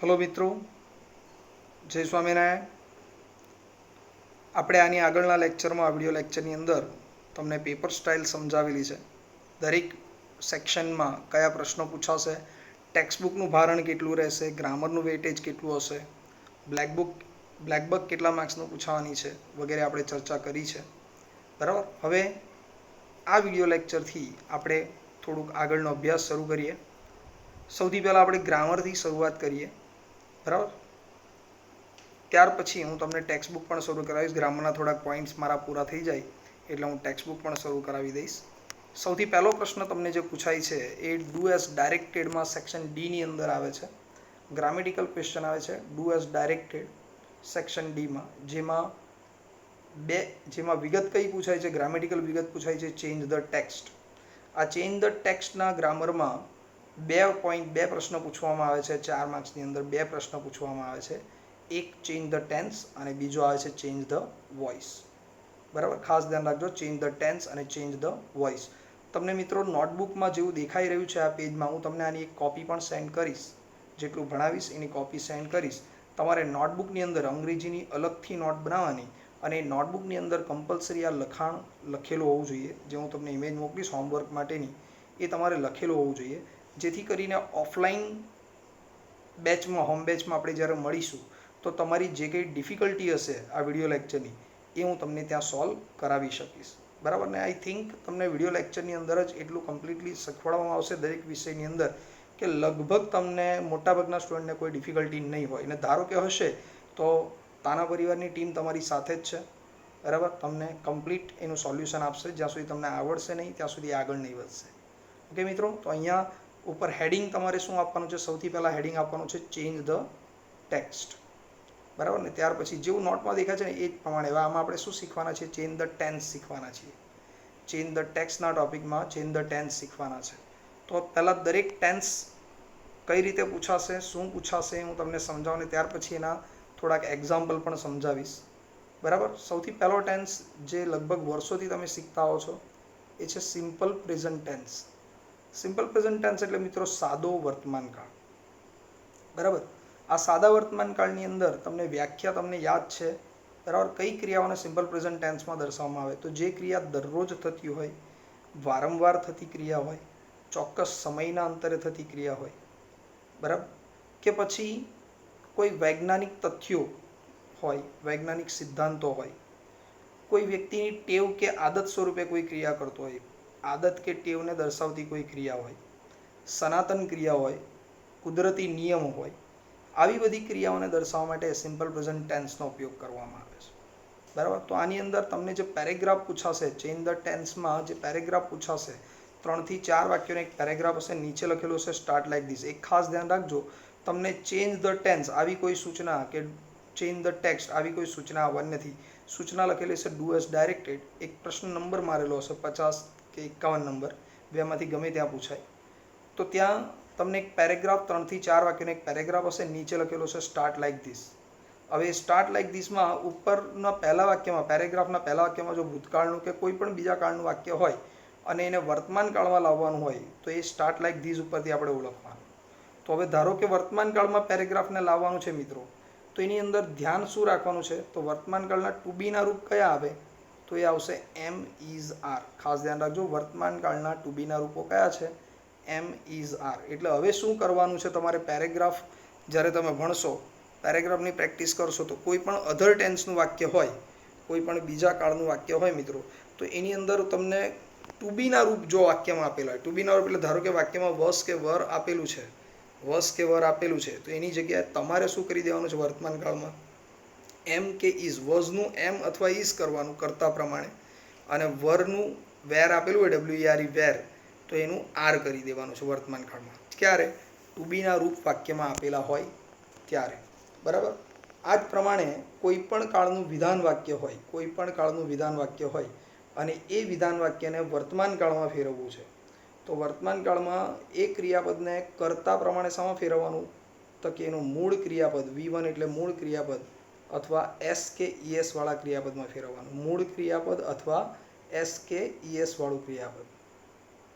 Hello મિત્રો, જય સ્વામિનારાયણ. આપણે આની આગળના લેક્ચરમાં આ વિડિયો લેક્ચરની અંદર તમને પેપર સ્ટાઇલ સમજાવેલી છે. દરેક સેક્શનમાં કયા પ્રશ્નો પૂછાશે, ટેક્સ્ટબુકનું ભારણ કેટલું રહેશે, ગ્રામરનું વેટેજ કેટલું હશે, બ્લેકબુક કેટલા માર્ક્સનું પૂછાવાની છે વગેરે આપણે ચર્ચા કરી છે. બરાબર. હવે આ વિડિયો લેક્ચરથી આપણે થોડુંક આગળનો અભ્યાસ શરૂ કરીએ. સૌથી પહેલાં આપણે ગ્રામરથી શરૂઆત કરીએ. બરાબર. ત્યાર પછી હું તમને ટેક્સ્ટબુક પણ શરૂ કરાવીશ. ગ્રામરના થોડાક પોઈન્ટ્સ મારા પૂરા થઈ જાય એટલે હું ટેક્સ્ટબુક પણ શરૂ કરાવી દઈશ. સૌથી પહેલો પ્રશ્ન તમને જે પૂછાય છે એ ડુ એઝ ડાયરેક્ટેડમાં સેક્શન ડીની અંદર આવે છે. ગ્રામેટિકલ ક્વેશ્ચન આવે છે ડુ એઝ ડાયરેક્ટેડ સેક્શન ડીમાં, જેમાં વિગત કઈ પૂછાય છે? ગ્રામેટિકલ વિગત પૂછાય છે, ચેન્જ ધ ટેક્સ્ટ. આ ચેન્જ ધ ટેક્સ્ટના ગ્રામરમાં બે પ્રશ્ન પૂછવામાં આવે છે. 4 માર્ક્સની અંદર 2 પ્રશ્ન પૂછવામાં આવે છે. એક ચેન્જ ધ ટેન્સ અને બીજો આવે છે ચેન્જ ધ વોઇસ. બરાબર, ખાસ ધ્યાન રાખજો, ચેન્જ ધ ટેન્સ અને ચેન્જ ધ વોઇસ. તમને મિત્રો નોટબુકમાં જેવું દેખાઈ રહ્યું છે આ પેજમાં, હું તમને આની એક કોપી પણ સેન્ડ કરીશ. જેટલું ભણાવીશ એની કોપી સેન્ડ કરીશ. તમારે નોટબુકની અંદર અંગ્રેજીની અલગથી નોટ બનાવવાની અને નોટબુકની અંદર કમ્પલસરી આ લખાણ લખેલું હોવું જોઈએ. જે હું તમને ઇમેજ મોકલીશ હોમવર્ક માટેની, એ તમારે લખેલું હોવું જોઈએ. જેથી કરીને ઓફલાઈન બેચમાં, હોમ બેચમાં આપણે જ્યારે મળીશું તો તમારી જે કંઈ ડિફિકલ્ટી હશે આ વિડિયો લેક્ચરની એ હું તમને ત્યાં સોલ્વ કરાવી શકીશ. બરાબર ને? આઈ થિંક તમને વિડિયો લેક્ચરની અંદર જ એટલું કમ્પ્લીટલી શીખવાડવામાં આવશે દરેક વિષયની અંદર કે લગભગ તમને મોટાભાગના સ્ટુડન્ટને કોઈ ડિફિકલ્ટી નહીં હોય. અને ધારો કે હશે તો તાના પરિવારની ટીમ તમારી સાથે જ છે. બરાબર, તમને કમ્પ્લીટ એનું સોલ્યુશન આપશે. જ્યાં સુધી તમને આવડશે નહીં ત્યાં સુધી આગળ નહીં વધશે. ઓકે મિત્રો, તો અહીંયા ઉપર હેડિંગ તમારે શું આપવાનું છે? સૌથી પહેલાં હેડિંગ આપવાનું છે ચેન્જ ધ ટેક્સ્ટ. બરાબર ને? ત્યાર પછી જેવું નોટમાં દેખાય છે ને એ જ પ્રમાણે આમાં આપણે શું શીખવાના છે? ચેન્જ ધ ટેન્સ શીખવાના છીએ. ચેન્જ ધ ટેક્સ્ટના ટોપિકમાં ચેન્જ ધ ટેન્સ શીખવાના છે. તો પહેલાં દરેક ટેન્સ કઈ રીતે પૂછાશે, શું પૂછાશે હું તમને સમજાવું, ને ત્યાર પછી એના થોડાક એક્ઝામ્પલ પણ સમજાવીશ. બરાબર. સૌથી પહેલો ટેન્સ જે લગભગ વર્ષોથી તમે શીખતા હો છો એ છે simple present tense. Simple present tense એટલે મિત્રો સાદો વર્તમાનકાળ. બરાબર. આ સાદા વર્તમાનકાળની અંદર તમને વ્યાખ્યા તમને યાદ છે. બરાબર. કઈ ક્રિયાઓને સિમ્પલ પ્રેઝન્ટ ટેન્સમાં દર્શાવવામાં આવે? તો જે ક્રિયા દરરોજ થતી હોય, વારંવાર થતી ક્રિયા હોય, ચોક્કસ સમયના અંતરે થતી ક્રિયા હોય, બરાબર, કે પછી કોઈ વૈજ્ઞાનિક તથ્યો હોય, વૈજ્ઞાનિક સિદ્ધાંતો હોય, કોઈ વ્યક્તિની ટેવ કે આદત સ્વરૂપે કોઈ ક્રિયા કરતો હોય, આદત કે ટેવને દર્શાવતી કોઈ ક્રિયા હોય, સનાતન ક્રિયા હોય, કુદરતી નિયમ હોય, આવી બધી ક્રિયાઓને દર્શાવવા માટે સિમ્પલ પ્રેઝન્ટ ટેન્સનો ઉપયોગ કરવામાં આવે છે. બરાબર. તો આની અંદર તમને જે પેરેગ્રાફ પૂછાશે, ચેન્જ ધ ટેન્સમાં જે પેરેગ્રાફ પૂછાશે, 3 થી 4 વાક્યોનો એક પેરેગ્રાફ હશે. નીચે લખેલું હશે સ્ટાર્ટ લાઈક ધીસ. એક ખાસ ધ્યાન રાખજો, તમને ચેન્જ ધ ટેન્સ આવી કોઈ સૂચના કે ચેન્જ ધ ટેક્સ્ટ આવી કોઈ સૂચના આવવાની નથી. સૂચના લખેલી છે ડુ એઝ ડાયરેક્ટેડ. એક પ્રશ્ન નંબર મારેલો હશે 50 કે 51 નંબર, બેમાંથી ગમે ત્યાં પૂછાય. તો ત્યાં તમને એક પેરેગ્રાફ 3 થી 4 વાક્યનો એક પેરેગ્રાફ હશે. નીચે લખેલો છે સ્ટાર્ટ લાઈક ધીસ. હવે સ્ટાર્ટ લાઈક ધીસમાં ઉપરના પહેલા વાક્યમાં, પેરેગ્રાફના પહેલા વાક્યમાં જો ભૂતકાળનું કે કોઈ પણ બીજા કાળનું વાક્ય હોય અને એને વર્તમાન કાળમાં લાવવાનું હોય તો એ સ્ટાર્ટ લાઈક ધીસ ઉપરથી આપણે ઓળખવાનું. તો હવે ધારો કે વર્તમાન કાળમાં પેરેગ્રાફને લાવવાનું છે મિત્રો, તો એની અંદર ધ્યાન શું રાખવાનું છે? તો વર્તમાન કાળના ટુ બીના રૂપ કયા આવે? તો એ આવશે એમ, ઇઝ, આર. ખાસ ધ્યાન રાખજો, વર્તમાન કાળના ટુ બીના રૂપો કયા છે? Am, is, R. એટલે હવે શું કરવાનું છે તમારે? પેરેગ્રાફ જ્યારે તમે ભણશો, પેરેગ્રાફની પ્રેક્ટિસ કરશો, તો કોઈ પણ અધર ટેન્સનું વાક્ય હોય, કોઈ પણ બીજા કાળનું વાક્ય હોય મિત્રો, તો એની અંદર તમને ટુ બીના રૂપ જો વાક્યમાં આપેલા હોય, ટુ બીના રૂપ એટલે ધારો કે વાક્યમાં વસ કે વર આપેલું છે, વસ કે વર આપેલું છે, તો એની જગ્યાએ તમારે શું કરી દેવાનું છે વર્તમાન કાળમાં? એમ કે ઇઝ. વોઝનું એમ અથવા ઇઝ કરવાનું કર્તા પ્રમાણે, અને વરનું વેર આપેલું હોય WERE વેર, તો એનું આર કરી દેવાનું છે વર્તમાન કાળમાં. ક્યારે? ટુ બીના રૂપ વાક્યમાં આપેલા હોય ત્યારે. બરાબર. આ જ પ્રમાણે કોઈ પણ કાળનું વિધાન વાક્ય હોય, કોઈ પણ કાળનું વિધાન વાક્ય હોય અને એ વિધાન વાક્યને વર્તમાન કાળમાં ફેરવવું છે, તો વર્તમાન કાળમાં એ ક્રિયાપદને કર્તા પ્રમાણે શામાં ફેરવવાનું? તો કે એનું મૂળ ક્રિયાપદ V1 એટલે મૂળ ક્રિયાપદ અથવા એસ કે ઈએસ વાળા ક્રિયાપદમાં ફેરવવાનું. મૂળ ક્રિયાપદ અથવા એસ કે ઈએસ વાળું ક્રિયાપદ.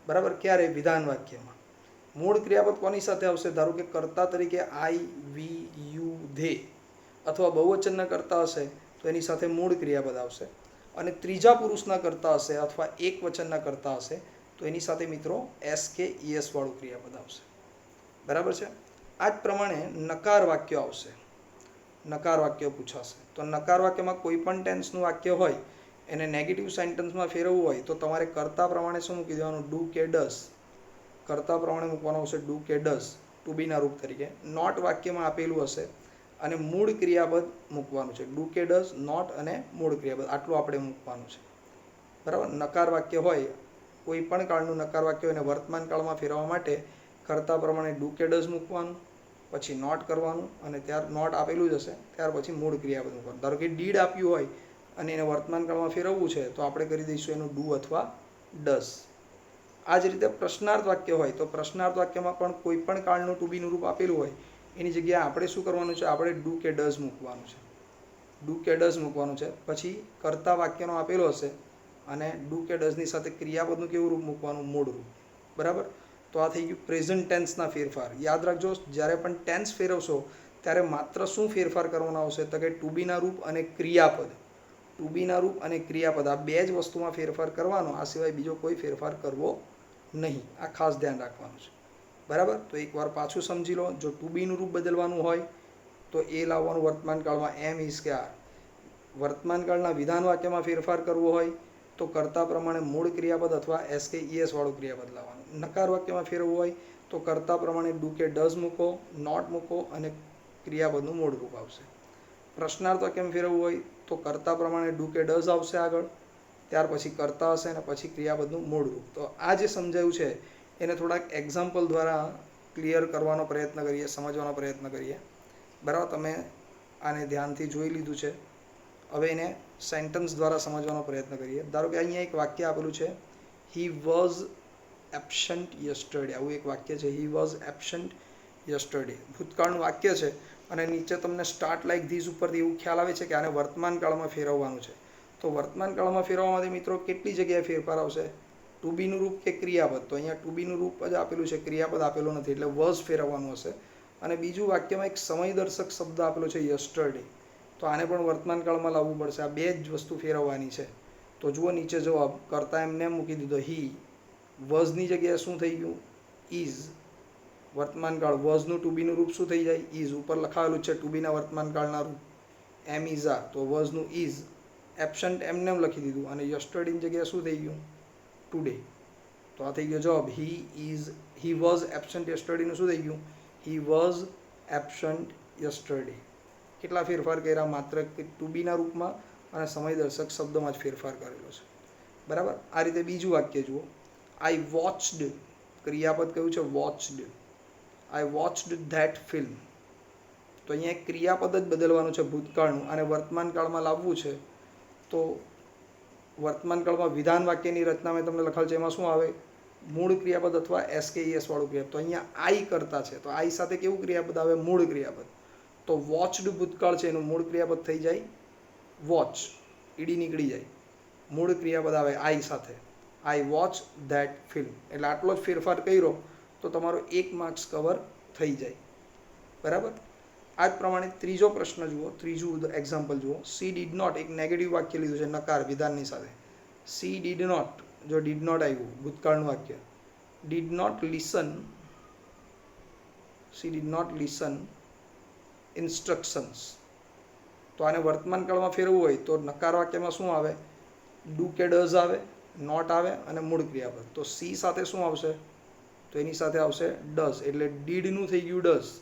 બરાબર. ક્યારે? વિધાન વાક્યમાં. મૂળ ક્રિયાપદ કોની સાથે આવશે? ધારો કે કર્તા તરીકે આઈ, વી, યુ, ધે અથવા બહુવચનના કરતા હશે તો એની સાથે મૂળ ક્રિયાપદ આવશે. અને ત્રીજા પુરુષના કરતા હશે અથવા એક વચનના કરતા હશે તો એની સાથે મિત્રો એસ કે ઈએસ વાળું ક્રિયાપદ આવશે. બરાબર છે. આ જ પ્રમાણે નકાર વાક્ય આવશે. નકાર વાક્ય પૂછાશે. તો નકાર વાક્યમાં કોઈ પણ ટેન્સનું વાક્ય હોય એને નેગેટિવ સેન્ટેન્સમાં ફેરવવું હોય તો તમારે કર્તા પ્રમાણે શું મૂકી દેવાનું? ડુ કે ડસ. કર્તા પ્રમાણે મૂકવાનું આવશે ડુ કે ડસ ટુ બીના રૂપ તરીકે. નોટ વાક્યમાં આપેલું હશે અને મૂળ ક્રિયાપદ મૂકવાનું છે. ડુ કે ડસ, નોટ અને મૂળ ક્રિયાપદ આટલું આપણે મૂકવાનું છે. બરાબર. નકાર વાક્ય હોય, કોઈ પણ કાળનું નકાર વાક્ય હોય એને વર્તમાન કાળમાં ફેરવવા માટે કર્તા પ્રમાણે ડુ કે ડસ મૂકવાનું, પછી નોટ કરવાનું અને ત્યાર નોટ આપેલું જ હશે ત્યાર પછી મૂળ ક્રિયાપદ મૂકવાનું. ધારો કે ડીડ આપ્યું હોય અને એને વર્તમાન કાળમાં ફેરવવું છે તો આપણે કરી દઈશું એનું ડુ અથવા ડસ. આ જ રીતે પ્રશ્નાર્થ વાક્ય હોય તો પ્રશ્નાર્થ વાક્યમાં પણ કોઈ પણ કાળનું ટુ બીનું રૂપ આપેલું હોય એની જગ્યાએ આપણે શું કરવાનું છે? આપણે ડુ કે ડઝ મૂકવાનું છે. ડુ કે ડઝ મૂકવાનું છે. પછી કર્તા વાક્યનો આપેલો હશે અને ડુ કે ડઝની સાથે ક્રિયાપદનું કેવું રૂપ મૂકવાનું? મૂળ રૂપ. બરાબર. તો આ થઈ ગયું પ્રેઝન્ટ ટેન્સના ફેરફાર. યાદ રાખજો, જ્યારે પણ ટેન્સ ફેરવશો ત્યારે માત્ર શું ફેરફાર કરવાનો આવશે? તો કે ટુ બીના રૂપ અને ક્રિયાપદ. ટુ બીના રૂપ અને ક્રિયાપદ આ બે જ વસ્તુમાં ફેરફાર કરવાનો, આ સિવાય બીજો કોઈ ફેરફાર કરવો નહીં. આ ખાસ ધ્યાન રાખવાનું છે. બરાબર. તો એકવાર પાછું સમજી લો. જો ટુ બીનું રૂપ બદલવાનું હોય તો એ લાવવાનું વર્તમાન કાળમાં એમ, ઇઝ કે આર. વર્તમાન કાળના વિધાન વાક્યમાં ફેરફાર કરવો હોય તો કર્તા પ્રમાણે મૂળ ક્રિયાપદ અથવા એસ કે ઈએસ વાળું ક્રિયાપદ લાવવાનું. નકાર વાક્યમાં ફેરવવું હોય તો કર્તા પ્રમાણે ડુ કે ડઝ મૂકો, નોટ મૂકો અને ક્રિયાપદનું મૂળ રૂપ આવશે. પ્રશ્નાર્થ વાક્યમાં ફેરવવું હોય તો કર્તા પ્રમાણે ડુ કે ડઝ આવશે આગળ, ત્યાર પછી કર્તા હશે અને પછી ક્રિયાપદનું મૂળ રૂપ. તો આ જે સમજાયું છે એને થોડાક એક્ઝામ્પલ દ્વારા ક્લિયર કરવાનો પ્રયત્ન કરીએ, સમજવાનો પ્રયત્ન કરીએ. બરાબર. તમે આને ધ્યાનથી જોઈ લીધું છે. હવે એને સેન્ટન્સ દ્વારા સમજવાનો પ્રયત્ન કરીએ. ધારો કે અહીંયા એક વાક્ય આપેલું છે, હી વોઝ એબસન્ટ યસ્ટરડે. આવું એક વાક્ય છે, હી વોઝ એબસન્ટ યસ્ટરડે. ભૂતકાળનું વાક્ય છે અને નીચે તમને સ્ટાર્ટ લાઈક ધીસ ઉપરથી એવું ખ્યાલ આવે છે કે આને વર્તમાન કાળમાં ફેરવવાનું છે. તો વર્તમાન કાળમાં ફેરવવા માટે મિત્રો કેટલી જગ્યાએ ફેરફાર આવશે? ટુ બીનું રૂપ કે ક્રિયાપદ? તો અહીંયા ટુ બીનું રૂપ જ આપેલું છે, ક્રિયાપદ આપેલું નથી, એટલે વોઝ ફેરવવાનું હશે. અને બીજું વાક્યમાં એક સમયદર્શક શબ્દ આપેલો છે યસ્ટરડે, તો આને પણ વર્તમાન કાળમાં લાવવું પડશે. આ બે જ વસ્તુ ફેરવવાની છે. તો જુઓ નીચે જવાબ. કરતા એમને મૂકી દીધો હી. વોઝની જગ્યાએ શું થઈ ગયું? ઇઝ. વર્તમાન કાળ. વોઝનું ટુ બીનું રૂપ શું થઈ જાય? ઇઝ. ઉપર લખાવેલું છે ટુ બીના વર્તમાન કાળના રૂપ એમ, ઇઝ, આર. તો વોઝનું ઇઝ. એબસન્ટ એમને એમ લખી દીધું અને યસ્ટરડેની જગ્યાએ શું થઈ ગયું? ટુડે. તો આ થઈ ગયો જવાબ. હી વોઝ એબસન્ટ યસ્ટરડેનું શું થઈ ગયું? He was absent yesterday. કેટલા ફેરફાર કર્યા? માત્ર ટુ બીના રૂપમાં અને સમયદર્શક શબ્દમાં જ ફેરફાર કરેલો છે. બરાબર. આ રીતે બીજું વાક્ય જુઓ. આઈ વોચડ. ક્રિયાપદ કયું છે? Watched. I watched that film. તો અહીંયા એક ક્રિયાપદ જ બદલવાનું છે ભૂતકાળનું અને વર્તમાન કાળમાં લાવવું છે. તો વર્તમાન કાળમાં વિધાન વાક્યની રચના મેં તમને લખાવેલ છે, એમાં શું આવે? મૂળ ક્રિયાપદ અથવા એસ કે ઈએસ વાળું ક્રિયાપદ. તો અહીંયા આઈ કરતા છે તો આઈ સાથે કેવું ક્રિયાપદ આવે? મૂળ ક્રિયાપદ. તો વોચડ ભૂતકાળ છે એનું મૂળ ક્રિયાપદ થઈ જાય વોચ. ઈડી નીકળી જાય. મૂળ ક્રિયાપદ આવે આઈ સાથે. આઈ વોચ ધેટ ફિલ્મ. એટલે આટલો જ ફેરફાર કર્યો તો તમારો 1 માર્ક્સ કવર થઈ જાય. બરાબર. આ જ પ્રમાણે ત્રીજો પ્રશ્ન જુઓ, ત્રીજું એક્ઝામ્પલ જુઓ. She did not. એક નેગેટિવ વાક્ય લીધું છે નકાર વિધાનની સાથે. She did not. જો ડીડ નોટ આવ્યું ભૂતકાળનું વાક્ય. Did not listen. She did not listen instructions. તો આને વર્તમાન કાળમાં ફેરવવું હોય તો નકાર વાક્યમાં શું આવે? ડુ કે ડઝ આવે, નોટ આવે અને મૂળ ક્રિયાપદ. તો સી સાથે શું આવશે? તો એની સાથે આવશે ડઝ. એટલે ડીડનું થઈ ગયું ડઝ.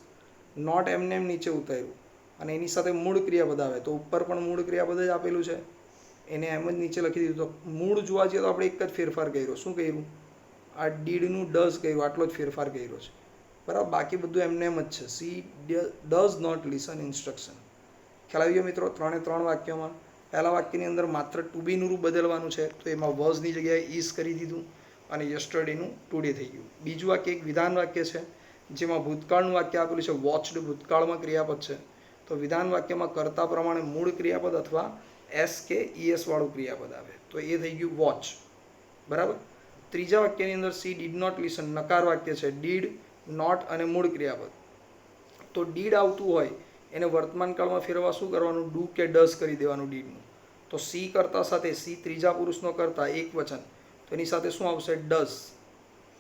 નોટ એમને એમ નીચે ઉતાર્યું અને એની સાથે મૂળ ક્રિયાપદ આવે તો ઉપર પણ મૂળ ક્રિયાપદ જ આપેલું છે, એને એમ જ નીચે લખી દીધું. તો મૂળ જોવા જઈએ તો આપણે એક જ ફેરફાર કર્યો. શું કર્યું? આ ડીડનું ડઝ કર્યું, આટલો જ ફેરફાર કર્યો છે. બરાબર. બાકી બધું એમને એમ જ છે. She does not listen instruction. ખ્યાલ આવી ગયો મિત્રો? 3 વાક્યોમાં. પહેલા વાક્યની અંદર માત્ર ટુ બીનું રૂપ બદલવાનું છે તો એમાં વોઝની જગ્યાએ ઇઝ કરી દીધું અને યસ્ટરડેનું ટુડે થઈ ગયું. બીજું વાક્ય એક વિધાન વાક્ય છે જેમાં ભૂતકાળનું વાક્ય આપેલું છે વોચડ. ભૂતકાળમાં ક્રિયાપદ છે તો વિધાન વાક્યમાં કર્તા પ્રમાણે મૂળ ક્રિયાપદ અથવા એસ કે ઈએસ વાળું ક્રિયાપદ આવે તો એ થઈ ગયું વોચ. બરાબર. ત્રીજા વાક્યની અંદર સી ડીડ નોટ લિસન. નકાર વાક્ય છે. ડીડ નોટ અને મૂળ ક્રિયાપદ. તો ડીડ આવતું હોય એને વર્તમાન કાળમાં ફેરવવા શું કરવાનું? ડુ કે ડઝ કરી દેવાનું ડીડનું. તો સી કરતા સાથે સી ત્રીજા પુરુષનો કરતા એક વચન, તો એની સાથે શું આવશે? ડઝ.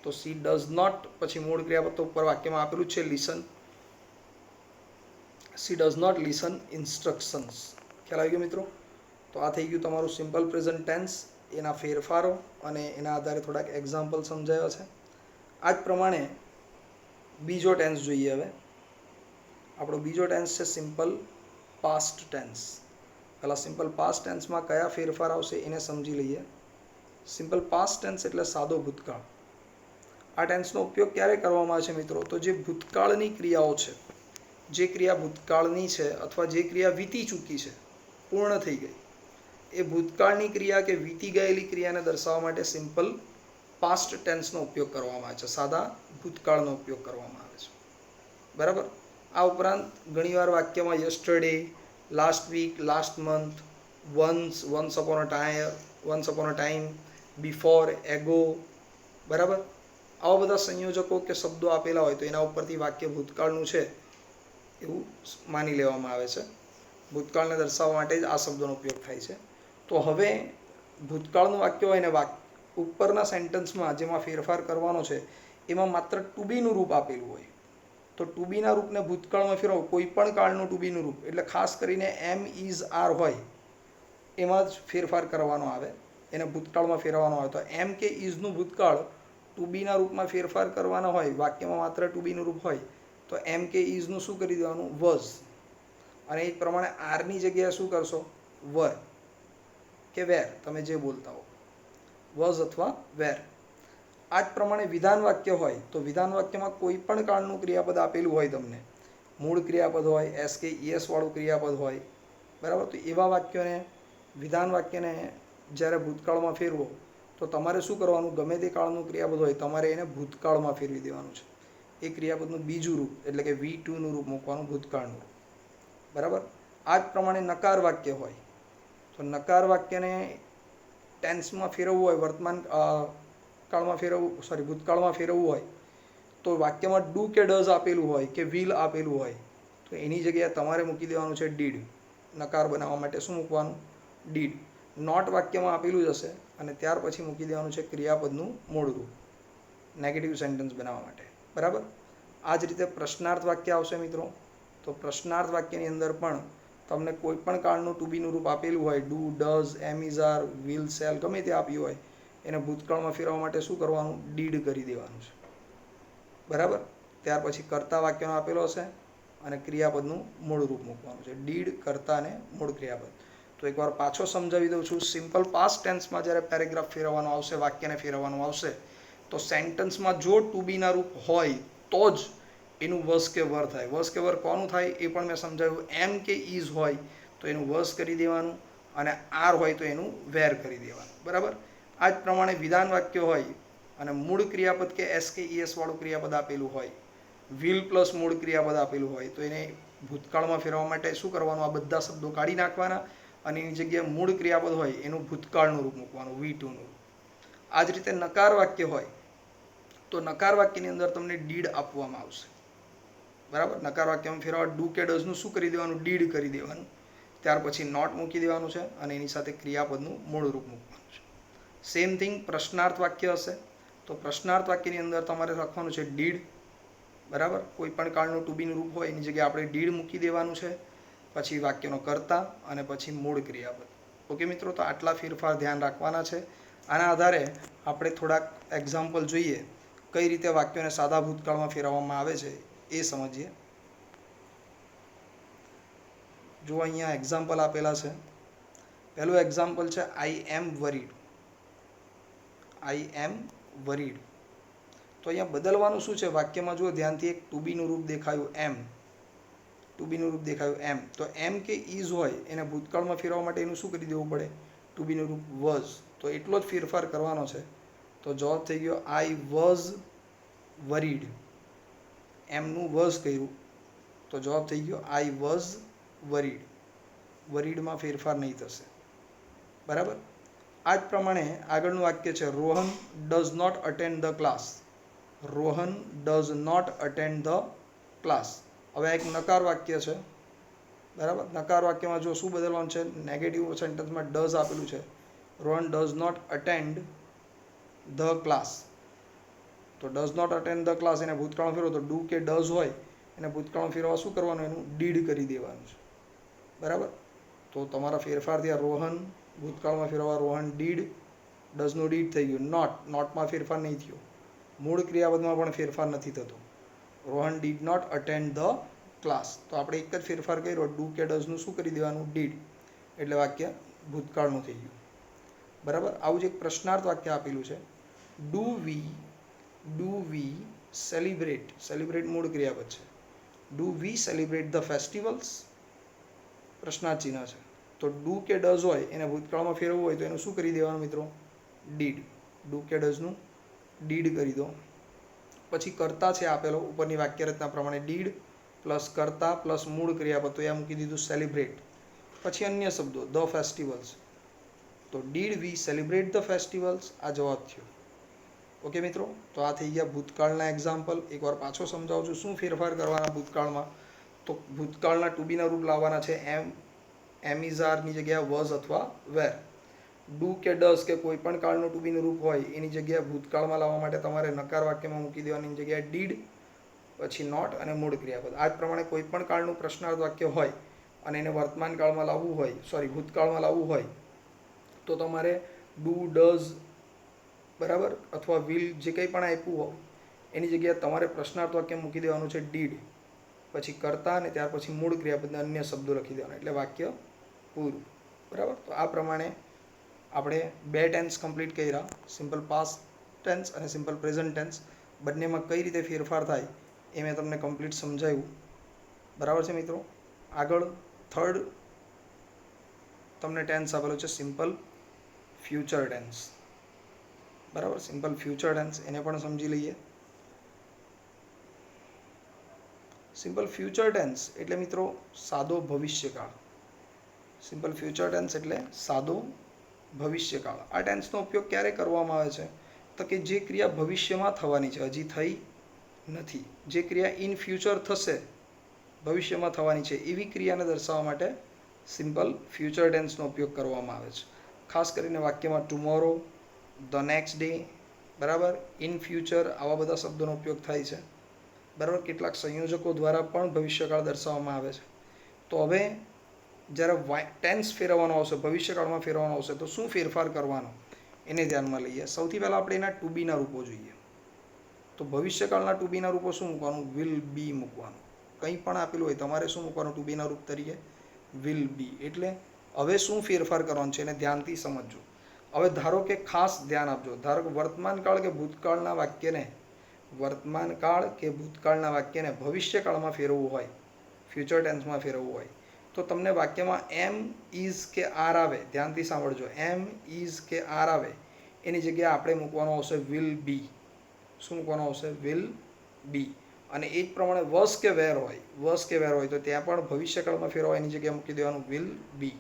તો સી ડઝ નોટ, પછી મૂળ ક્રિયાપદ તો ઉપર વાક્યમાં આપેલું જ છે listen. She does not listen instructions. ખ્યાલ આવી ગયો મિત્રો? તો આ થઈ ગયું તમારું સિમ્પલ પ્રેઝન્ટ ટેન્સ, એના ફેરફારો અને એના આધારે થોડાક એક્ઝામ્પલ સમજાયો છે. આ જ પ્રમાણે બીજો ટેન્સ જોઈએ હવે. આપણો બીજો ટેન્સ છે સિમ્પલ પાસ્ટ ટેન્સ. પહેલાં સિમ્પલ પાસ્ટ ટેન્સમાં કયા ફેરફાર આવશે એને સમજી લઈએ. સિમ્પલ પાસ્ટ ટેન્સ એટલે સાદો ભૂતકાળ. આ ટેન્સનો ઉપયોગ ક્યારે કરવામાં આવે છે મિત્રો? તો જે ભૂતકાળની ક્રિયાઓ છે, જે ક્રિયા ભૂતકાળની છે અથવા જે ક્રિયા વીતી ચૂકી છે, પૂર્ણ થઈ ગઈ, એ ભૂતકાળની ક્રિયા કે વીતી ગયેલી ક્રિયાને દર્શાવવા માટે સિમ્પલ પાસ્ટ ટેન્સનો ઉપયોગ કરવામાં આવે છે, સાદા ભૂતકાળનો ઉપયોગ કરવામાં આવે છે. બરાબર? આ ઉપરાંત ઘણીવાર વાક્યમાં yesterday, last week, last month, once upon a time, before, ago, બરાબર, આવા બધા સંયોજકો કે શબ્દો આપેલા હોય તો એના ઉપરથી વાક્ય ભૂતકાળનું છે એવું માની લેવામાં આવે છે. ભૂતકાળને દર્શાવવા માટે જ આ શબ્દોનો ઉપયોગ થાય છે. તો હવે ભૂતકાળનું વાક્ય હોય ને ઉપરના સેન્ટેન્સમાં જેમાં ફેરફાર કરવાનો છે એમાં માત્ર ટુ બીનું રૂપ આપેલું હોય, તો ટુ બીના રૂપને ભૂતકાળમાં ફેરવો. કોઈ પણ કાળનું ટુ બીનું રૂપ એટલે ખાસ કરીને એમ, ઇઝ, આર હોય એમાં જ ફેરફાર કરવાનો આવે, એને ભૂતકાળમાં ફેરવવાનો આવે. તો એમ કે ઇઝનું ભૂતકાળ ટુ બીના રૂપમાં ફેરફાર કરવાના હોય, વાક્યમાં માત્ર ટુ બીનું રૂપ હોય, તો એમ કે ઇઝનું શું કરી દેવાનું? વોઝ. અને એ પ્રમાણે આરની જગ્યાએ શું કરશો? વર કે વેર, તમે જે બોલતા હો, વોઝ અથવા વેર. આ જ પ્રમાણે વિધાન વાક્ય હોય તો વિધાન વાક્યમાં કોઈ પણ કાળનું ક્રિયાપદ આપેલું હોય, તમને મૂળ ક્રિયાપદ હોય, એસ કે ઈએસ વાળું ક્રિયાપદ હોય, બરાબર, તો એવા વાક્યોને, વિધાન વાક્યને જ્યારે ભૂતકાળમાં ફેરવો તો તમારે શું કરવાનું? ગમે તે કાળનું ક્રિયાપદ હોય તમારે એને ભૂતકાળમાં ફેરવી દેવાનું છે. એ ક્રિયાપદનું બીજું રૂપ એટલે કે V2નું રૂપ મૂકવાનું, ભૂતકાળનું રૂપ. બરાબર? આ જ પ્રમાણે નકાર વાક્ય હોય તો નકાર વાક્યને ટેન્સમાં ફેરવવું હોય, વર્તમાન કાળમાં ફેરવવું, ભૂતકાળમાં ફેરવવું હોય તો વાક્યમાં ડુ કે ડઝ આપેલું હોય કે વિલ આપેલું હોય તો એની જગ્યાએ તમારે મૂકી દેવાનું છે ડીડ. નકાર બનાવવા માટે શું મૂકવાનું? ડીડ. નોટ વાક્યમાં આપેલું જ હશે અને ત્યાર પછી મૂકી દેવાનું છે ક્રિયાપદનું મૂળ રૂપ, નેગેટિવ સેન્ટેન્સ બનાવવા માટે. બરાબર? આ જ રીતે પ્રશ્નાર્થ વાક્ય આવશે મિત્રો. તો પ્રશ્નાર્થ વાક્યની અંદર પણ તમને કોઈ પણ કાળનું ટુ બીનું રૂપ આપેલું હોય, do, does, am, is, are, will, shall, ગમે તે આપ્યું હોય, એને ભૂતકાળમાં ફેરવવા માટે શું કરવાનું? ડીડ કરી દેવાનું છે. બરાબર? ત્યાર પછી કર્તા વાક્યનો આપેલો હશે અને ક્રિયાપદનું મૂળ રૂપ મૂકવાનું છે. ડીડ, કર્તા અને મૂળ ક્રિયાપદ. તો એકવાર પાછો સમજાવી દઉં છું. સિમ્પલ પાસ્ટ ટેન્સમાં જ્યારે પેરેગ્રાફ ફેરવવાનો આવશે, વાક્યને ફેરવવાનું આવશે, તો સેન્ટેન્સમાં જો ટુ બીના રૂપ હોય તો જ એનું વસ કે વર થાય. વસ કે વર કોનું થાય એ પણ મેં સમજાવ્યું. એમ કે ઇઝ હોય તો એનું વસ કરી દેવાનું અને આર હોય તો એનું વેર કરી દેવાનું. બરાબર? આ જ પ્રમાણે વિધાન વાક્ય હોય અને મૂળ ક્રિયાપદ કે એસ કે ઈએસ વાળું ક્રિયાપદ આપેલું હોય, વિલ પ્લસ મૂળ ક્રિયાપદ આપેલું હોય, તો એને ભૂતકાળમાં ફેરવવા માટે શું કરવાનું? આ બધા શબ્દો કાઢી નાખવાના અને એની જગ્યાએ મૂળ ક્રિયાપદ હોય એનું ભૂતકાળનું રૂપ મૂકવાનું, V2નું રૂપ. આ જ રીતે નકાર વાક્ય હોય તો નકાર વાક્યની અંદર તમને ડીડ આપવામાં આવશે. બરાબર? નકાર વાક્યમાં ફેરવવા ડુ કે ડઝનું શું કરી દેવાનું? ડીડ કરી દેવાનું. ત્યાર પછી નોટ મૂકી દેવાનું છે અને એની સાથે ક્રિયાપદનું મૂળ રૂપ મૂકવાનું છે. સેમ થિંગ પ્રશ્નાર્થ વાક્ય હશે તો પ્રશ્નાર્થ વાક્યની અંદર તમારે લખવાનું છે ડીડ. બરાબર? કોઈ પણ કાળનું ટુ બીનું રૂપ હોય એની જગ્યાએ આપણે ડીડ મૂકી દેવાનું છે. પછી વાક્યનો કર્તા અને પછી મૂળ ક્રિયાપદ. ઓકે મિત્રો? તો આટલા ફેરફાર ધ્યાન રાખવાના છે. આના આધારે આપણે થોડાક એક્ઝામ્પલ જોઈએ, કઈ રીતે વાક્યોને સાદા ભૂતકાળમાં ફેરવવામાં આવે છે એ સમજીએ. જો અહીંયા એક્ઝામ્પલ આપેલા છે. પહેલું એક્ઝામ્પલ છે આઈ એમ વરીડ. આઈ એમ વરીડ. તો અહીંયા બદલવાનું શું છે વાક્યમાં? જુઓ ધ્યાનથી, એક ટુ બીનું રૂપ દેખાયું એમ, ટુ બીનું રૂપ દેખાયું એમ. તો એમ કે ઇઝ હોય એને ભૂતકાળમાં ફેરવવા માટે એનું શું કરી દેવું પડે? ટુ બીનું રૂપ વોઝ. તો એટલો જ ફેરફાર કરવાનો છે. તો જવાબ થઈ ગયો આઈ વોઝ વરીડ. એમનું વોઝ કર્યું તો જવાબ થઈ ગયો આઈ વોઝ વરીડ. વરીડમાં ફેરફાર નહીં થશે. બરાબર? આ જ પ્રમાણે આગળનું વાક્ય છે Rohan does not attend the class. Rohan does not attend the class. હવે એક નકાર વાક્ય છે, બરાબર. નકાર વાક્યમાં જો શું બદલવાનું છે, નેગેટિવ સેન્ટેન્સમાં ડઝ આપેલું છે, Rohan does not attend the class. તો does not attend the class એને ભૂતકાળમાં ફેરવો તો ડુ કે ડઝ હોય એને ભૂતકાળમાં ફેરવવા શું કરવાનું, એનું ડીડ કરી દેવાનું છે, બરાબર. તો તમારા ફેરફાર થયા. રોહન ભૂતકાળમાં ફેરવવા રોહન ડીડ, ડઝનું ડીડ થઈ ગયું. નોટમાં ફેરફાર નહીં થયો. મૂળ ક્રિયાપદમાં પણ ફેરફાર નથી થતો. Rohan did not attend the class. તો આપણે એક જ ફેરફાર કર્યો, ડુ કે ડઝનું શું કરી દેવાનું, ડીડ, એટલે વાક્ય ભૂતકાળનું થઈ ગયું, બરાબર. આવું જ એક પ્રશ્નાર્થ વાક્ય આપેલું છે, ડુ વી સેલિબ્રેટ. સેલિબ્રેટ મૂળ ક્રિયાપદ છે. Do we celebrate the festivals, પ્રશ્નાર્થ ચિહ્ન છે. તો ડુ કે ડઝ હોય એને ભૂતકાળમાં ફેરવવું હોય તો એનું શું કરી દેવાનું મિત્રો, ડીડ. ડુ કે ડઝનું ડીડ કરી દો. પછી કર્તા છે આપેલો ઉપરની વાક્યરચના પ્રમાણે, ડીડ પ્લસ કર્તા પ્લસ મૂળ ક્રિયાપદ, તો એ મૂકી દીધું સેલિબ્રેટ. પછી અન્ય શબ્દો, ધ ફેસ્ટિવલ્સ, તો did we celebrate the festivals, આ જવાબ થયો. ઓકે મિત્રો, તો આ થઈ ગયા ભૂતકાળના એક્ઝામ્પલ. એકવાર પાછો સમજાવું છું શું ફેરફાર કરવાના ભૂતકાળમાં. તો ભૂતકાળના ટુ બીના રૂપ લાવવાના છે, એમ ઇઝ આરની જગ્યાએ વોઝ અથવા વેર. ડુ કે ડઝ કે કોઈ પણ કાળનું ટુ બીનું રૂપ હોય એની જગ્યાએ ભૂતકાળમાં લાવવા માટે તમારે નકાર વાક્યમાં મૂકી દેવાની જગ્યાએ ડીડ, પછી નોટ અને મૂળ ક્રિયાપદ. આ જ પ્રમાણે કોઈ પણ કાળનું પ્રશ્નાર્થ વાક્ય હોય અને એને વર્તમાન કાળમાં લાવવું હોય, ભૂતકાળમાં લાવવું હોય તો તમારે ડુ, ડઝ, બરાબર, અથવા વિલ, જે કંઈ પણ આપ્યું હોય એની જગ્યાએ તમારે પ્રશ્નાર્થ વાક્ય મૂકી દેવાનું છે ડીડ, પછી કરતા અને ત્યાર પછી મૂળ ક્રિયાપદના અન્ય શબ્દો લખી દેવાના, એટલે વાક્ય પૂરું, બરાબર. તો આ પ્રમાણે આપણે 2 ટેન્સ કમ્પ્લીટ કર્યા, સિમ્પલ પાસ્ટ ટેન્સ અને સિમ્પલ પ્રેઝન્ટ ટેન્સ. બંનેમાં કઈ રીતે ફેરફાર થાય એ મેં તમને કમ્પ્લીટ સમજાવ્યું, બરાબર છે મિત્રો. આગળ થર્ડ તમને ટેન્સ આપેલો છે સિમ્પલ ફ્યુચર ટેન્સ, બરાબર. સિમ્પલ ફ્યુચર ટેન્સ એને પણ સમજી લઈએ. સિમ્પલ ફ્યુચર ટેન્સ એટલે મિત્રો સાદો ભવિષ્યકાળ. સિમ્પલ ફ્યુચર ટેન્સ એટલે સાદો ભવિષ્યકાળ. આ ટેન્સનો ઉપયોગ ક્યારે કરવામાં આવે છે, તો કે જે ક્રિયા ભવિષ્યમાં થવાની છે, હજી થઈ નથી, જે ક્રિયા ઇન ફ્યુચર થશે, ભવિષ્યમાં થવાની છે, એવી ક્રિયાને દર્શાવવા માટે સિમ્પલ ફ્યુચર ટેન્સનો ઉપયોગ કરવામાં આવે છે. ખાસ કરીને વાક્યમાં ટુમોરો, ધ નેક્સ્ટ ડે, બરાબર, ઇન ફ્યુચર, આવા બધા શબ્દોનો ઉપયોગ થાય છે, બરાબર. કેટલાક સંયોજકો દ્વારા પણ ભવિષ્યકાળ દર્શાવવામાં આવે છે. તો હવે જ્યારે ટેન્સ ફેરવવાનો આવશે, ભવિષ્યકાળમાં ફેરવવાનો આવશે, તો શું ફેરફાર કરવાનો એને ધ્યાનમાં લઈએ. સૌથી પહેલાં આપણે એના ટુ બીના રૂપો જોઈએ. તો ભવિષ્યકાળના ટુ બીના રૂપો શું મૂકવાનું, વિલ બી મૂકવાનું. કંઈ પણ આપેલું હોય તમારે શું મૂકવાનું ટુ બીના રૂપ તરીકે, વિલ બી. એટલે હવે શું ફેરફાર કરવાનો છે એને ધ્યાનથી સમજજો. હવે ધારો કે ખાસ ધ્યાન આપજો, ધારો કે વર્તમાનકાળ કે ભૂતકાળના વાક્યને ભવિષ્યકાળમાં ફેરવવું હોય, ફ્યુચર ટેન્સમાં ફેરવવું હોય, તો તમને વાક્યમાં એમ, ઇઝ કે આર આવે, ધ્યાનથી સાંભળજો, એમ, ઇઝ કે આર આવે એની જગ્યાએ આપણે મૂકવાનો આવશે વિલ બી. શું મૂકવાનો આવશે, વિલ બી. અને એ જ પ્રમાણે વસ કે વેર હોય તો ત્યાં પણ ભવિષ્યકાળમાં ફેરવવા એની જગ્યાએ મૂકી દેવાનું વિલ બી.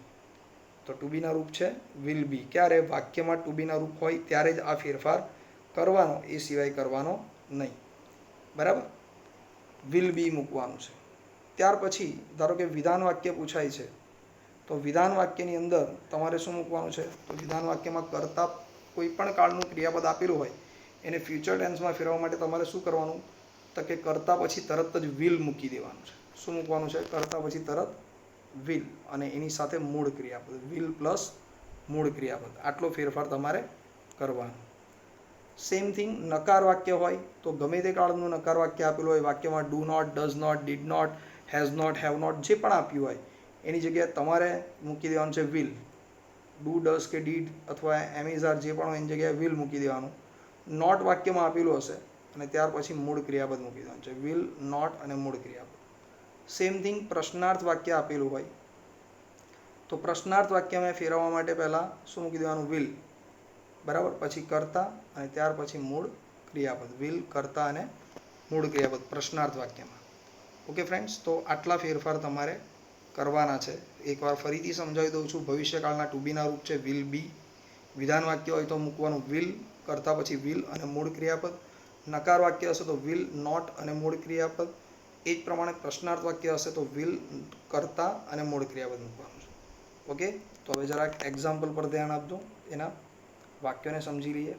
તો ટુ બીના રૂપ છે વિલ બી. ક્યારે, વાક્યમાં ટુ બીના રૂપ હોય ત્યારે જ આ ફેરફાર કરવાનો, એ સિવાય કરવાનો નહીં, બરાબર. વિલ બી મૂકવાનું છે. ત્યાર પછી ધારો કે વિધાન વાક્ય પૂછાય છે, તો વિધાન વાક્યની અંદર તમારે શું મૂકવાનું છે, તો વિધાન વાક્યમાં કરતા કોઈ પણ કાળનું ક્રિયાપદ આપેલું હોય એને ફ્યુચર ટેન્સમાં ફેરવવા માટે તમારે શું કરવાનું, તો કે કરતા પછી તરત જ વિલ મૂકી દેવાનું છે. શું મૂકવાનું છે, કરતા પછી તરત વિલ અને એની સાથે મૂળ ક્રિયાપદ, વિલ પ્લસ મૂળ ક્રિયાપદ, આટલો ફેરફાર તમારે કરવાનો. સેમ થિંગ નકાર વાક્ય હોય તો ગમે તે કાળનું નકાર વાક્ય આપેલું હોય, વાક્યમાં do not, does not, did not, has not, have not, જે પણ આપ્યું હોય એની જગ્યાએ તમારે મૂકી દેવાનું છે વિલ. ડુ, ડઝ કે ડીડ અથવા એમ ઇઝ આર જે પણ હોય એની જગ્યાએ વિલ મૂકી દેવાનું. નોટ વાક્યમાં આપેલું હશે અને ત્યાર પછી મૂળ ક્રિયાપદ મૂકી દેવાનું છે, વિલ, નોટ અને મૂળ ક્રિયાપદ. સેમ થિંગ પ્રશ્નાર્થ વાક્ય આપેલું હોય તો પ્રશ્નાર્થ વાક્યમાં ફેરવવા માટે પહેલાં શું મૂકી દેવાનું, વિલ, બરાબર, પછી કરતા અને ત્યાર પછી મૂળ ક્રિયાપદ, વિલ, કરતા અને મૂળ ક્રિયાપદ પ્રશ્નાર્થ વાક્યમાં. ઓકે ફ્રેન્ડ્સ, તો આટલા ફેરફાર તમારે કરવાના છે. એકવાર ફરીથી સમજાવી દઉં છું. ભવિષ્યકાળના ટુ બીના રૂપ છે વિલ બી. વિધાન વાક્ય હોય તો મૂકવાનું વિલ, કરતા પછી વિલ અને મૂળ ક્રિયાપદ. નકાર વાક્ય હશે તો વિલ, નોટ અને મૂળ ક્રિયાપદ. એ જ પ્રમાણે પ્રશ્નાર્થ વાક્ય હશે તો વિલ, કર્તા અને મૂળ ક્રિયાપદ મૂકવાનું છે. ઓકે, તો હવે જરાક એક્ઝામ્પલ પર ધ્યાન આપજો, એના વાક્યોને સમજી લઈએ.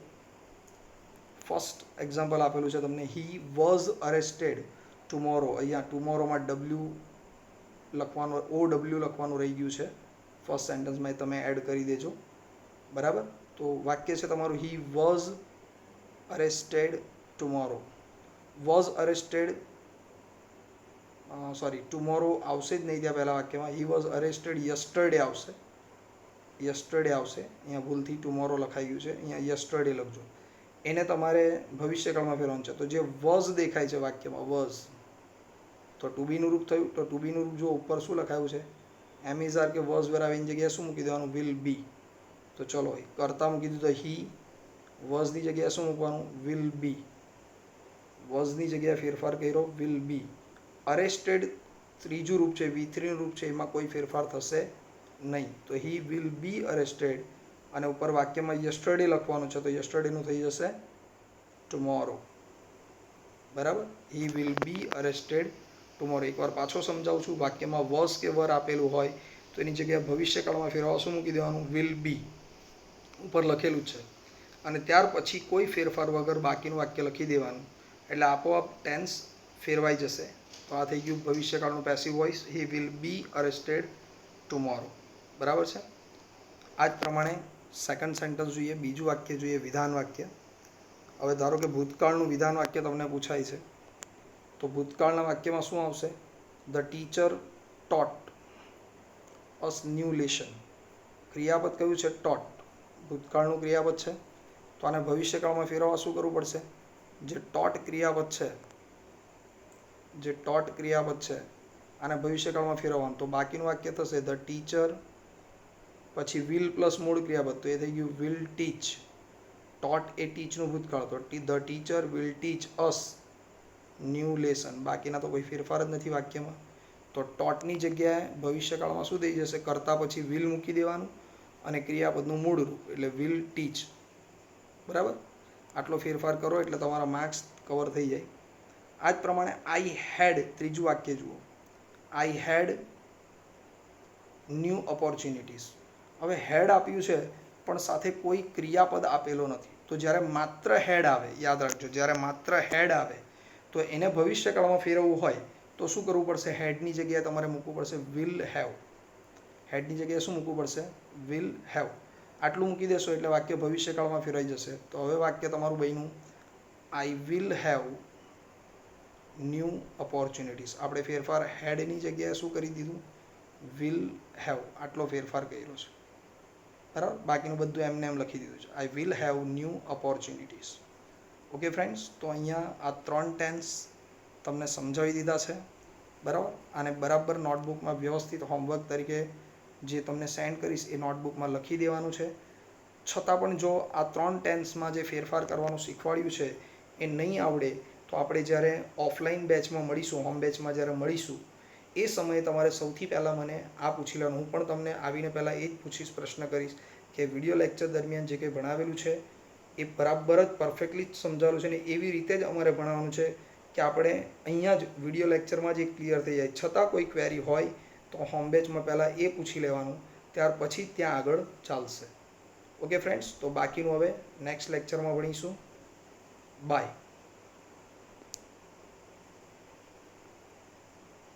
ફર્સ્ટ એક્ઝામ્પલ આપેલું છે તમને, હી વોઝ અરેસ્ટેડ ટુમોરો. અહીંયા ટુમોરોમાં ડબલ્યુ લખવાનું, OW લખવાનું રહી ગયું છે. ફર્સ્ટ સેન્ટેન્સમાં તમે એડ કરી દેજો. બરાબર, તો વાક્ય છે તમારું, he was arrested tomorrow. Was arrested, sorry, tomorrow આવશે જ નહીં ત્યાં પહેલા વાક્યમાં. હી વોઝ અરેસ્ટેડ યસ્ટરડે આવશે, યસ્ટરડે આવશે. અહીંયા ભૂલથી ટુમોરો લખાઈ ગયું છે, અહીંયા યસ્ટરડે લખજો. એને તમારે ભવિષ્યકાળમાં ફેરવવાનું છે. તો જે વોઝ દેખાય છે વાક્યમાં, વોઝ, તો ટુ બીનું રૂપ થયું. તો ટુ બીનું રૂપ જો ઉપર શું લખાયું છે, એમ ઇઝ આર કે વોઝ વેર આવીની જગ્યાએ શું મૂકી દેવાનું, વિલ બી. તો ચલો કરતા મૂકી દીધું તો હી, વોઝની જગ્યાએ શું મૂકવાનું, વિલ બી. વોઝની જગ્યાએ ફેરફાર કર્યો, વિલ બી. અરેસ્ટેડ ત્રીજું રૂપ છે, V3 નું રૂપ છે, એમાં કોઈ ફેરફાર થશે નહીં. તો હી વિલ બી અરેસ્ટેડ, અને ઉપર વાક્યમાં યસ્ટરડે લખવાનું છે, તો યસ્ટરડેનું થઈ જશે ટુમોરો. બરાબર, હી વિલ બી અરેસ્ટેડ ટુમોરો. એકવાર પાછો સમજાવું છું, વાક્યમાં વોઝ કે વર આપેલું હોય તો એની જગ્યાએ ભવિષ્યકાળમાં ફેરવવા શું મૂકી દેવાનું, વિલ બી ઉપર લખેલું છે, અને ત્યાર પછી કોઈ ફેરફાર વગર બાકીનું વાક્ય લખી દેવાનું, એટલે આપોઆપ ટેન્સ ફેરવાઈ જશે. તો આ થઈ ગયું ભવિષ્યકાળનું passive voice, he will be arrested tomorrow. બરાબર છે. આ જ પ્રમાણે સેકન્ડ સેન્ટેન્સ જોઈએ, બીજું વાક્ય જોઈએ, વિધાન વાક્ય. હવે ધારો કે ભૂતકાળનું વિધાન વાક્ય તમને પૂછાય છે, તો ભૂતકાળના વાક્યમાં શું આવશે, the teacher taught us new lesson. ક્રિયાપદ કયું છે, ટોટ, ભૂતકાળનું ક્રિયાપદ છે. તો આને ભવિષ્યકાળમાં ફેરવવા શું કરવું પડશે, જે ટોટ ક્રિયાપદ છે, જે ટોટ ક્રિયાપદ છે, આને ભવિષ્યકાળમાં ફેરવવાનું. તો બાકીનું વાક્ય થશે ધ ટીચર, પછી વિલ પ્લસ મૂળ ક્રિયાપદ, તો એ થઈ ગયું વિલ ટીચ. ટોટ એ ટીચનું ભૂતકાળ, તો the teacher will teach us new lesson. બાકીના તો કોઈ ફેરફાર જ નથી વાક્યમાં. તો ટોટની જગ્યાએ ભવિષ્યકાળમાં શું થઈ જશે, કરતા પછી વિલ મૂકી દેવાનું, અને ક્રિયાપદનું મૂળ રૂપ એટલે વિલ ટીચ. બરાબર, આટલો ફેરફાર કરો એટલે તમારા માર્ક્સ કવર થઈ જાય. આ જ પ્રમાણે આઈ હેડ, ત્રીજું વાક્ય જુઓ, આઈ હેડ ન્યૂ ઓપોર્ચ્યુનિટીઝ. હવે હેડ આપ્યું છે પણ સાથે કોઈ ક્રિયાપદ આપેલો નથી. તો જ્યારે માત્ર હેડ આવે, યાદ રાખજો, જ્યારે માત્ર હેડ આવે તો એને ભવિષ્યકાળમાં ફેરવવું હોય તો શું કરવું પડશે, હેડની જગ્યાએ તમારે મૂકવું પડશે વિલ હેવ. હેડની જગ્યાએ શું મૂકવું પડશે, વિલ હેવ. આટલું મૂકી દેશો એટલે વાક્ય ભવિષ્યકાળમાં ફેરવાઈ જશે. તો હવે વાક્ય તમારું બન્યું, I will have new opportunities. આપણે ફેરફાર હેડની જગ્યાએ શું કરી દીધું, વિલ હેવ. આટલો ફેરફાર કર્યો છે. બરાબર, બાકીનું બધું એમને એમ લખી દીધું છે, I will have new opportunities. Okay friends, તો અહીંયા આ 3 ટેન્સ તમને સમજાવી દીધા છે. બરાબર, આને બરાબર નોટબુકમાં વ્યવસ્થિત હોમવર્ક તરીકે જે તમને સેન્ડ કરીશ એ નોટબુકમાં લખી દેવાનું છે. છતાં પણ જો આ 3 ટેન્સમાં જે ફેરફાર કરવાનું શીખવાડ્યું છે એ નહીં આવડે તો આપણે જ્યારે ઓફલાઈન બેચમાં મળીશું, હોમ બેચમાં જ્યારે મળીશું, એ સમયે તમારે સૌથી પહેલાં મને આ પૂછી લેવાનું. હું પણ તમને આવીને પહેલાં એ જ પૂછીશ, પ્રશ્ન કરીશ કે વિડીયો લેક્ચર દરમિયાન જે કંઈ ભણાવેલું છે એ બરાબર જ પરફેક્ટલી જ સમજાવેલું છે, ને એવી રીતે જ અમારે ભણાવવાનું છે કે આપણે અહીંયા જ વિડીયો લેક્ચરમાં જ એ ક્લિયર થઈ જાય. છતાં કોઈ ક્વેરી હોય તો હોમ બેચમાં પહેલાં એ પૂછી લેવાનું, ત્યાર પછી ત્યાં આગળ ચાલશે. ઓકે ફ્રેન્ડ્સ, તો બાકીનું હવે નેક્સ્ટ લેક્ચરમાં ભણીશું. બાય.